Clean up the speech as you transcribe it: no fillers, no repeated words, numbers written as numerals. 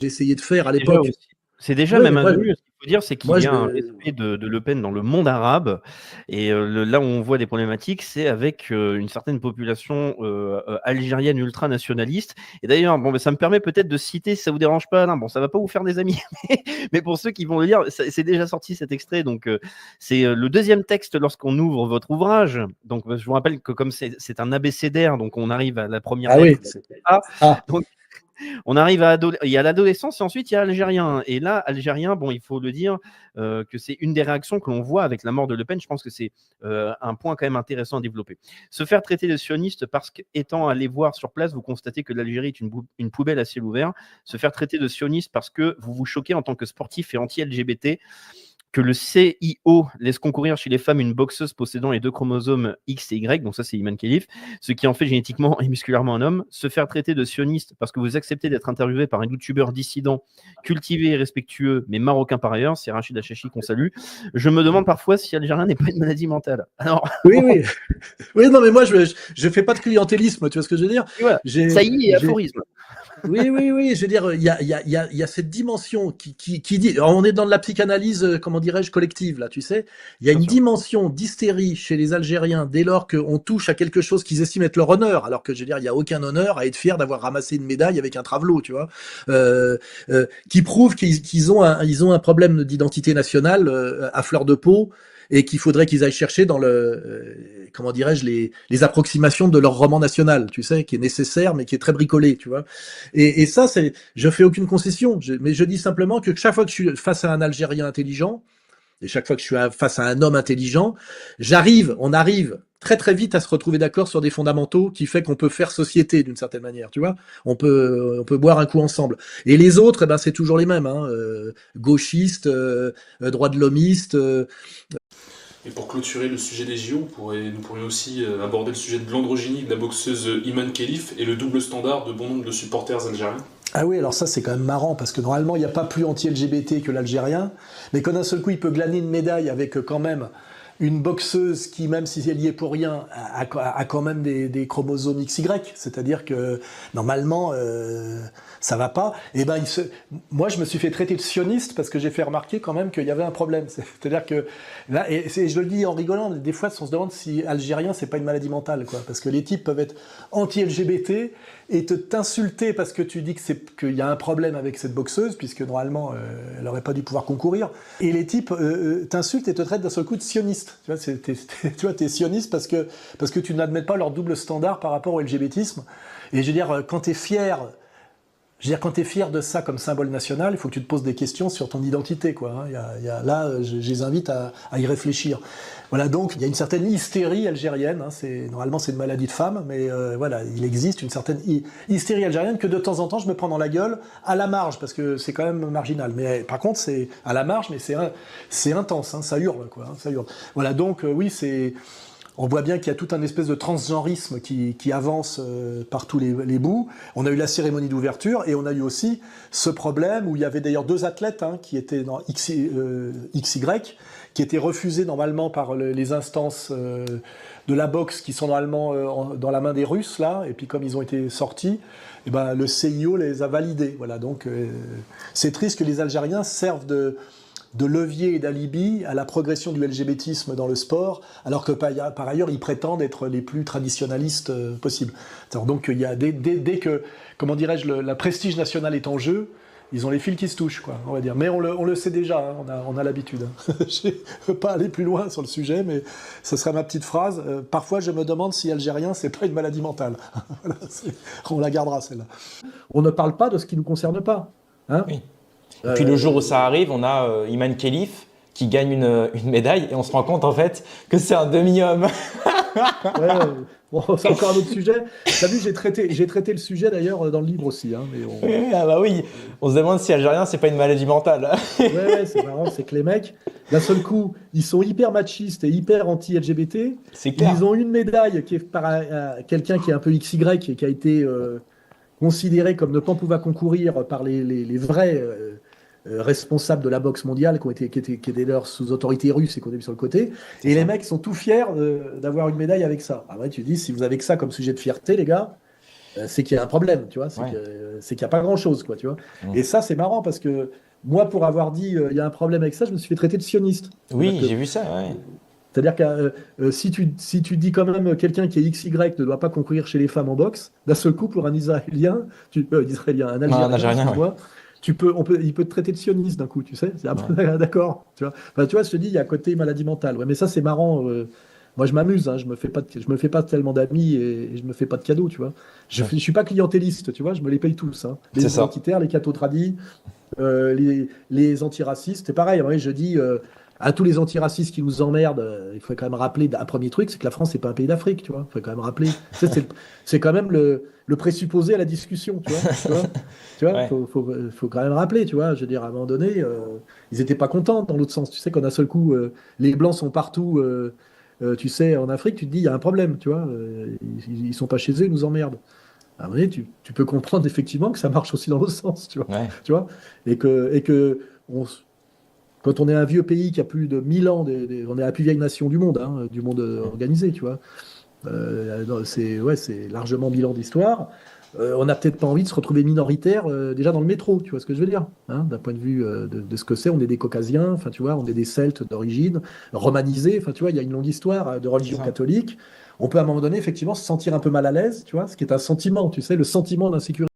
j'ai essayé de faire à Déjà l'époque. aussi. C'est déjà Ouais, même mais un moi, début. Ce qu'il faut dire, c'est qu'il moi, y je a un me... respect de Le Pen dans le monde arabe. Et là où on voit des problématiques, c'est avec une certaine population algérienne ultranationaliste. Et d'ailleurs, bon, ça me permet peut-être de citer, si ça vous dérange pas, Alain, bon, ça va pas vous faire des amis, mais pour ceux qui vont le lire, c'est déjà sorti cet extrait. Donc, c'est le deuxième texte lorsqu'on ouvre votre ouvrage. Donc, je vous rappelle que comme c'est un abécédaire, donc on arrive à la première Ah oui, lettre A. ah, Donc, on arrive il y a l'adolescence et ensuite il y a algérien. Et là, algérien, bon, il faut le dire, que c'est une des réactions que l'on voit avec la mort de Le Pen. Je pense que c'est un point quand même intéressant à développer. Se faire traiter de sioniste parce qu'étant allé voir sur place, vous constatez que l'Algérie est une poubelle à ciel ouvert. Se faire traiter de sioniste parce que vous vous choquez en tant que sportif et anti-LGBT que le CIO laisse concourir chez les femmes une boxeuse possédant les 2 chromosomes X et Y, donc ça c'est Iman Khelif, ce qui en fait génétiquement et musculairement un homme, se faire traiter de sioniste parce que vous acceptez d'être interviewé par un youtubeur dissident, cultivé et respectueux, mais marocain par ailleurs, c'est Rachid Achachi qu'on salue. Je me demande parfois si algérien n'est pas une maladie mentale. Alors, oui, oui. Oui, non, mais moi, je fais pas de clientélisme, tu vois ce que je veux dire? voilà, J'ai, saillie et j'ai, aphorisme. Oui, oui, oui, je veux dire, il y a cette dimension qui dit, alors, on est dans de la psychanalyse, comment dirais-je, collective, là, tu sais. Il y a Bien une sûr. dimension d'hystérie chez les Algériens dès lors qu'on touche à quelque chose qu'ils estiment être leur honneur, alors que, je veux dire, il n'y a aucun honneur à être fier d'avoir ramassé une médaille avec un travelot, tu vois, qui prouve ils ont un problème d'identité nationale à fleur de peau, et qu'il faudrait qu'ils aillent chercher dans comment dirais-je, les approximations de leur roman national, tu sais, qui est nécessaire, mais qui est très bricolé, tu vois. Et ça, je fais aucune concession, mais je dis simplement que chaque fois que je suis face à un Algérien intelligent, et chaque fois que je suis face à un homme intelligent, on arrive très très vite à se retrouver d'accord sur des fondamentaux qui fait qu'on peut faire société d'une certaine manière, tu vois. On peut boire un coup ensemble. Et les autres, eh ben, c'est toujours les mêmes, hein, gauchistes, droits de l'hommistes. Et pour clôturer le sujet des JO, nous pourrions aussi aborder le sujet de l'androgynie de la boxeuse Iman Khelif et le double standard de bon nombre de supporters algériens. Ah oui, alors ça c'est quand même marrant parce que normalement il n'y a pas plus anti-LGBT que l'Algérien, mais quand d'un seul coup il peut glaner une médaille avec quand même une boxeuse qui, même si elle y est pour rien, a quand même des chromosomes XY, c'est-à-dire que normalement ça va pas. Et ben moi je me suis fait traiter de sioniste parce que j'ai fait remarquer quand même qu'il y avait un problème. C'est-à-dire que là, et je le dis en rigolant, des fois on se demande si algérien c'est pas une maladie mentale, quoi, parce que les types peuvent être anti-LGBT et t'insulter parce que tu dis qu'il y a un problème avec cette boxeuse, puisque normalement elle n'aurait pas dû pouvoir concourir. Et les types t'insultent et te traitent d'un seul coup de sioniste. Tu vois, t'es sioniste parce que tu n'admets pas leur double standard par rapport au LGBTisme. Et je veux dire, quand t'es fier de ça comme symbole national, il faut que tu te poses des questions sur ton identité, quoi. Là, je les invite à y réfléchir. Voilà, donc il y a une certaine hystérie algérienne. Hein, normalement, c'est une maladie de femme, mais voilà, il existe une certaine hystérie algérienne que de temps en temps, je me prends dans la gueule à la marge, parce que c'est quand même marginal. Mais par contre, c'est à la marge, mais c'est intense. Hein, ça hurle, quoi. Hein, ça hurle. Voilà, donc oui, on voit bien qu'il y a tout un espèce de transgenrisme qui avance par tous les bouts. On a eu la cérémonie d'ouverture et on a eu aussi ce problème où il y avait d'ailleurs 2 athlètes qui étaient dans XY, qui étaient refusés normalement par les instances de la boxe qui sont normalement dans la main des Russes, là, et puis comme ils ont été sortis, et ben, le CIO les a validés. Voilà, donc c'est triste que les Algériens servent de levier et d'alibi à la progression du LGBTisme dans le sport, alors que par ailleurs, ils prétendent être les plus traditionnalistes possibles. Alors donc, il y a dès que, comment dirais-je, la prestige national est en jeu, ils ont les fils qui se touchent, quoi, on va dire. Mais on le sait déjà, hein, on a l'habitude. Hein. Je ne veux pas aller plus loin sur le sujet, mais ce serait ma petite phrase. Parfois, je me demande si algérien, c'est pas une maladie mentale. Voilà, on la gardera, celle-là. On ne parle pas de ce qui ne nous concerne pas. Hein, oui. Et puis le jour où ça arrive, on a Iman Khelif qui gagne une médaille et on se rend compte en fait que c'est un demi-homme. Ouais, bon, c'est encore un autre sujet. T'as vu, j'ai traité le sujet d'ailleurs dans le livre aussi. Hein, mais Ah bah oui, on se demande si algérien c'est pas une maladie mentale. Ouais, c'est marrant, c'est que les mecs, d'un seul coup, ils sont hyper machistes et hyper anti-LGBT. C'est clair. Ils ont une médaille qui est par quelqu'un qui est un peu XY et qui a été considéré comme ne pas pouvoir concourir par les vrais responsables de la boxe mondiale qui étaient leurs sous autorité russe et qu'on a vu sur le côté. Et les mecs sont tout fiers d'avoir une médaille avec ça. Après, tu dis, si vous avez que ça comme sujet de fierté, les gars, c'est qu'il y a un problème, tu vois, Ouais. c'est qu'il n'y a pas grand-chose, quoi, tu vois. Mm. Et ça, c'est marrant parce que moi, pour avoir dit il y a un problème avec ça, je me suis fait traiter de sioniste. Oui, C'est-à-dire que j'ai vu ça, ouais. c'est-à-dire que si tu dis quand même quelqu'un qui est XY ne doit pas concourir chez les femmes en boxe, d'un seul coup, pour un Israélien, un Non, un Algérien, Algérien, excuse-moi, il peut te traiter de sioniste d'un coup, tu sais. C'est d'accord. Tu vois. Enfin, tu vois, je te dis, il y a un côté maladie mentale. Ouais, mais ça, c'est marrant. Moi, je m'amuse. Hein, je me fais pas tellement d'amis et je me fais pas de cadeaux, tu vois. Je suis pas clientéliste, tu vois. Je me les paye tous. Hein. Les C'est ça. identitaires, les cathos tradis, les antiracistes. C'est pareil. Ouais, je dis à tous les antiracistes qui nous emmerdent, il faut quand même rappeler un premier truc, c'est que la France, c'est pas un pays d'Afrique, tu vois. Il faut quand même rappeler. Ça, c'est quand même le présupposé à la discussion, tu vois. Ouais. Faut quand même rappeler, tu vois. Je veux dire, à un moment donné, ils n'étaient pas contents dans l'autre sens. Tu sais, quand d'un seul coup, les Blancs sont partout, tu sais, en Afrique, tu te dis, il y a un problème, tu vois. Ils sont pas chez eux, ils nous emmerdent. À un moment donné, tu peux comprendre effectivement que ça marche aussi dans l'autre sens, tu vois. Ouais. Tu vois et que quand on est un vieux pays qui a plus de 1000 ans, on est la plus vieille nation du monde organisé, tu vois. C'est largement 1000 ans d'histoire. On n'a peut-être pas envie de se retrouver minoritaire déjà dans le métro, tu vois ce que je veux dire, hein, d'un point de vue de ce que c'est. On est des Caucasiens, enfin tu vois, on est des Celtes d'origine, romanisés, enfin tu vois, il y a une longue histoire de religion C'est ça. catholique. On peut à un moment donné effectivement se sentir un peu mal à l'aise, tu vois, ce qui est un sentiment, tu sais, le sentiment d'insécurité.